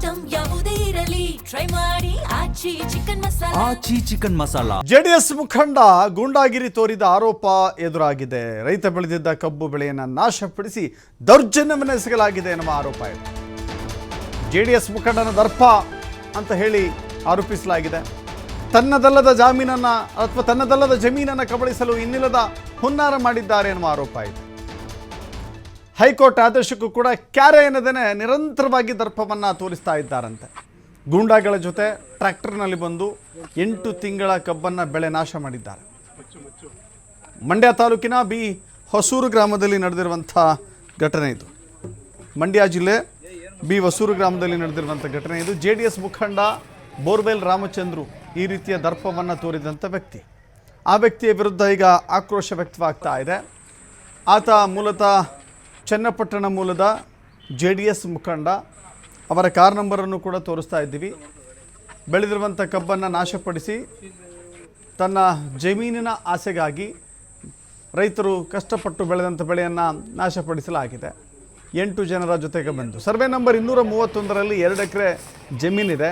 Item ಯಾವುದೇ ಇರಲಿ try ಮಾಡಿ ಆಚಿ ಚಿಕನ್ ಮಸಾಲಾ. ಜೆಡಿಎಸ್ ಮುಖಂಡ ಗೂಂಡಾಗಿರಿ ತೋರಿದ ಆರೋಪ ಎದುರಾಗಿದೆ. ರೈತ ಬೆಳೆದಿದ್ದ ಕಬ್ಬು ಬೆಳೆಯನ್ನು ನಾಶಪಡಿಸಿ ದೌರ್ಜನ್ಯವನ್ನು ಎಸಗಲಾಗಿದೆ ಎನ್ನುವ ಆರೋಪ ಇದೆ. ಜೆಡಿಎಸ್ ಮುಖಂಡನ ದರ್ಪ ಅಂತ ಹೇಳಿ ಆರೋಪಿಸಲಾಗಿದೆ. ತನ್ನದಲ್ಲದ ಜಮೀನನ್ನು ಕಬಳಿಸಲು ಇನ್ನಿಲ್ಲದ ಹುನ್ನಾರ ಮಾಡಿದ್ದಾರೆ ಎನ್ನುವ ಆರೋಪ ಇದೆ. ಹೈಕೋರ್ಟ್ ಆದೇಶಕ್ಕೂ ಕೂಡ ಕ್ಯಾರೆ ಎನ್ನದೇನೆ ನಿರಂತರವಾಗಿ ದರ್ಪವನ್ನು ತೋರಿಸ್ತಾ ಇದ್ದಾರಂತೆ. ಗೂಂಡಾಗಳ ಜೊತೆ ಟ್ರ್ಯಾಕ್ಟರ್ನಲ್ಲಿ ಬಂದು 8 ತಿಂಗಳ ಕಬ್ಬನ್ನು ಬೆಳೆ ನಾಶ ಮಾಡಿದ್ದಾರೆ. ಮಂಡ್ಯ ತಾಲೂಕಿನ ಬಿ ಹೊಸೂರು ಗ್ರಾಮದಲ್ಲಿ ನಡೆದಿರುವಂಥ ಘಟನೆ ಇದು. ಮಂಡ್ಯ ಜಿಲ್ಲೆ ಬಿ ಹೊಸೂರು ಗ್ರಾಮದಲ್ಲಿ ನಡೆದಿರುವಂಥ ಘಟನೆ ಇದು. JDS ಮುಖಂಡ ಬೋರ್ವೆಲ್ ರಾಮಚಂದ್ರು ಈ ರೀತಿಯ ದರ್ಪವನ್ನು ತೋರಿದಂಥ ವ್ಯಕ್ತಿ. ಆ ವ್ಯಕ್ತಿಯ ವಿರುದ್ಧ ಈಗ ಆಕ್ರೋಶ ವ್ಯಕ್ತವಾಗ್ತಾ ಇದೆ. ಆತ ಮೂಲತಃ ಚನ್ನಪಟ್ಟಣ ಮೂಲದ JDS ಮುಖಂಡ. ಅವರ ಕಾರ್ ನಂಬರನ್ನು ಕೂಡ ತೋರಿಸ್ತಾ ಇದ್ದೀವಿ. ಬೆಳೆದಿರುವಂಥ ಕಬ್ಬನ್ನು ನಾಶಪಡಿಸಿ ತನ್ನ ಜಮೀನಿನ ಆಸೆಗಾಗಿ ರೈತರು ಕಷ್ಟಪಟ್ಟು ಬೆಳೆದಂಥ ಬೆಳೆಯನ್ನು ನಾಶಪಡಿಸಲಾಗಿದೆ. 8 ಜನರ ಜೊತೆಗೆ ಬಂದು ಸರ್ವೆ ನಂಬರ್ 231ರಲ್ಲಿ 2 ಎಕರೆ ಜಮೀನಿದೆ.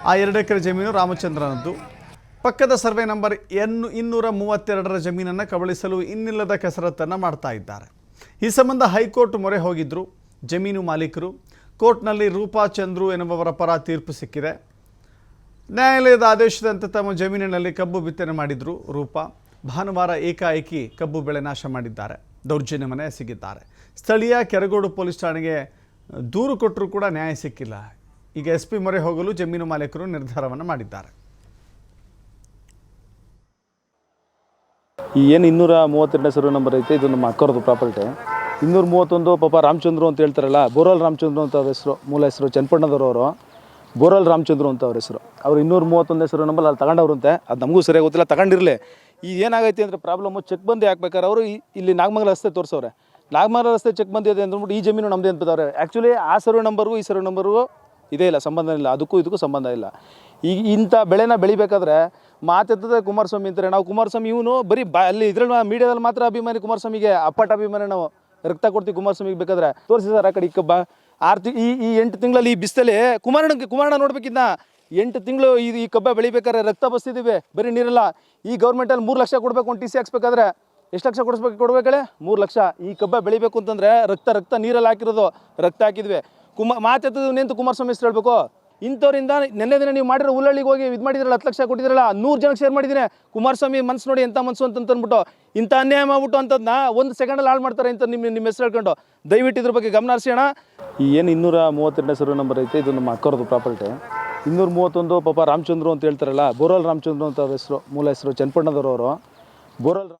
ಆ 2 ಎಕರೆ ಜಮೀನು ರಾಮಚಂದ್ರನದ್ದು. ಪಕ್ಕದ ಸರ್ವೆ ನಂಬರ್ 232ರ ಜಮೀನನ್ನು ಕಬಳಿಸಲು ಇನ್ನಿಲ್ಲದ ಕಸರತ್ತನ್ನು ಮಾಡ್ತಾ ಇದ್ದಾರೆ. ಈ ಸಂಬಂಧ ಹೈಕೋರ್ಟ್ ಮೊರೆ ಹೋಗಿದ್ದರು ಜಮೀನು ಮಾಲೀಕರು. ಕೋರ್ಟ್ನಲ್ಲಿ ರೂಪಾ ಚಂದ್ರು ಎನ್ನುವವರ ಪರ ತೀರ್ಪು ಸಿಕ್ಕಿದೆ. ನ್ಯಾಯಾಲಯದ ಆದೇಶದಂತೆ ತಮ್ಮ ಜಮೀನಿನಲ್ಲಿ ಕಬ್ಬು ಬಿತ್ತನೆ ಮಾಡಿದ್ರು ರೂಪಾ. ಭಾನುವಾರ ಏಕಾಏಕಿ ಕಬ್ಬು ಬೆಳೆ ನಾಶ ಮಾಡಿದ್ದಾರೆ, ದೌರ್ಜನ್ಯವನ್ನು ಎಸಗಿದ್ದಾರೆ. ಸ್ಥಳೀಯ ಕೆರಗೋಡು ಪೊಲೀಸ್ ಠಾಣೆಗೆ ದೂರು ಕೊಟ್ಟರೂ ಕೂಡ ನ್ಯಾಯ ಸಿಕ್ಕಿಲ್ಲ. ಈಗ SP ಮೊರೆ ಹೋಗಲು ಜಮೀನು ಮಾಲೀಕರು ನಿರ್ಧಾರವನ್ನು ಮಾಡಿದ್ದಾರೆ. ಈ ಏನು 232 ಸರ್ವೆ ನಂಬರ್ ಐತೆ, ಇದು ನಮ್ಮ ಅಕ್ಕರದು ಪ್ರಾಪರ್ಟಿ. 231 ಪಾಪ ರಾಮಚಂದ್ರು ಅಂತ ಹೇಳ್ತಾರಲ್ಲ, ಬೋರಲ್ ರಾಮಚಂದ್ರು ಅಂತ ಅವ್ರ ಹೆಸರು, ಮೂಲ ಹೆಸರು ಚನ್ನಪಟ್ಟಣದವರು. ಬೋರಲ್ ರಾಮಚಂದ್ರು ಅಂತ ಅವ್ರ ಹೆಸರು. ಅವ್ರು 231 ಸರ್ವೆ ನಂಬರ್ ಅಲ್ಲಿ ತಗೊಂಡವ್ರಂತೆ. ಅದು ನಮಗೂ ಸರಿಯಾಗಿ ಗೊತ್ತಿಲ್ಲ, ತಗೊಂಡಿರಲಿ. ಈಗ ಏನಾಗೈತೆ ಅಂದರೆ ಪ್ರಾಬ್ಲಮ್ಮು, ಚೆಕ್ ಬಂದು ಹಾಕ್ಬೇಕಾರೆ ಅವರು ಇಲ್ಲಿ ನಾಗಮಂಗಲ ರಸ್ತೆ ತೋರಿಸವ್ರೆ. ನಾಗಮಂಗಲ ರಸ್ತೆ ಚೆಕ್ ಬಂದಿದೆ ಅಂದ್ಬಿಟ್ಟು ಈ ಜಮೀನು ನಮ್ಮದೇ ಅಂತವ್ರೆ. ಆ್ಯಕ್ಚುಲಿ ಆ ಸರ್ವೆ ನಂಬರ್ಗೂ ಈ ಸರ್ವೆ ನಂಬರ್ಗೂ ಇದೇ ಇಲ್ಲ, ಸಂಬಂಧ ಇಲ್ಲ. ಅದಕ್ಕೂ ಇದಕ್ಕೂ ಸಂಬಂಧ ಇಲ್ಲ. ಈಗ ಇಂಥ ಬೆಳೆನ ಬೆಳಿಬೇಕಾದ್ರೆ ಮಾತೆತ್ತದೆ ಕುಮಾರಸ್ವಾಮಿ ಅಂತಾರೆ. ನಾವು ಕುಮಾರಸ್ವಾಮಿ ಇವನು ಬರೀ ಅಲ್ಲಿ ಇದ್ರಲ್ಲಿ ಮೀಡಿಯಾದಲ್ಲಿ ಮಾತ್ರ ಅಭಿಮಾನಿ ಕುಮಾರಸ್ವಾಮಿಗೆ, ಅಪ್ಪಟ ಅಭಿಮಾನಿ. ನಾವು ರಕ್ತ ಕೊಡ್ತೀವಿ ಕುಮಾರಸ್ವಾಮಿಗೆ. ಬೇಕಾದ್ರೆ ತೋರಿಸಿದಾರೆ ಆ ಕಡೆ ಕಬ್ಬ 8 ತಿಂಗಳಲ್ಲಿ ಈ ಬಿಸ್ತಲ್ಲಿ ಕುಮಾರಣ್ಣ ನೋಡ್ಬೇಕಿದ್ದ. 8 ತಿಂಗಳು ಈ ಕಬ್ಬ ಬೆಳಿಬೇಕಾದ್ರೆ ರಕ್ತ ಬಸ್ತಿದ್ದೀವಿ, ಬರೀ ನೀರಲ್ಲ. ಈ ಗೌರ್ಮೆಂಟಲ್ಲಿ 3 ಲಕ್ಷ ಕೊಡಬೇಕು, ಒಂದು TC ಹಾಕ್ಸ್ಬೇಕಾದ್ರೆ ಎಷ್ಟು ಲಕ್ಷ ಕೊಡ್ಬೇಕಳೆ? 3 ಲಕ್ಷ. ಈ ಕಬ್ಬ ಬೆಳಿಬೇಕು ಅಂತಂದರೆ ರಕ್ತ ನೀರಲ್ಲಿ ಹಾಕಿರೋದು, ರಕ್ತ ಹಾಕಿದ್ವಿ. ಮಾತೆತ್ತದು ನಿಂತು ಕುಮಾರಸ್ವಾಮಿ ಹೆಸರು ಹೇಳ್ಬೇಕು. ಇಂಥವ್ರಿಂದ ನೆನ್ನೆ ದಿನ ನೀವು ಮಾಡಿರೋ ಉಳ್ಳಳ್ಳಿಗೆ ಹೋಗಿ ಇದು ಮಾಡಿದ್ರಲ್ಲ, 10 ಲಕ್ಷ ಕೊಟ್ಟಿದ್ರಲ್ಲ, 100 ಜನಕ್ಕೆ ಶೇರ್ ಮಾಡಿದ್ದೀನಿ. ಕುಮಾರಸ್ವಾಮಿ ಮನ್ಸು ನೋಡಿ ಎಂಥ ಮನ್ಸು ಅಂತಂದ್ಬಿಟ್ಟು ಇಂಥ ಅನ್ಯಾಯ ಮಾಡ್ಬಿಟ್ಟು ಅಂತದನ್ನ 1 ಸೆಕೆಂಡಲ್ಲಿ ಹಾಳು ಮಾಡ್ತಾರೆ ಅಂತ ನಿಮ್ಮ ಹೆಸರು ಹೇಳ್ಕೊಂಡು. ದಯವಿಟ್ಟು ಇದ್ರ ಬಗ್ಗೆ ಗಮನ ಹರಿಸೋಣ. ಈ ಏನು 232 ಸರ್ವೆ ನಂಬರ್ ಐತೆ, ಇದು ನಮ್ಮ ಅಕ್ಕರದು ಪ್ರಾಪರ್ಟಿ. 231 ಪಾಪ ರಾಮಚಂದ್ರು ಅಂತ ಹೇಳ್ತಾರಲ್ಲ, ಬೋರಲ್ ರಾಮಚಂದ್ರು ಅಂತ ಅವ್ರ ಹೆಸರು, ಮೂಲ ಹೆಸರು ಚನ್ನಪಟ್ಟಣದವರು. ಬೋರಲ್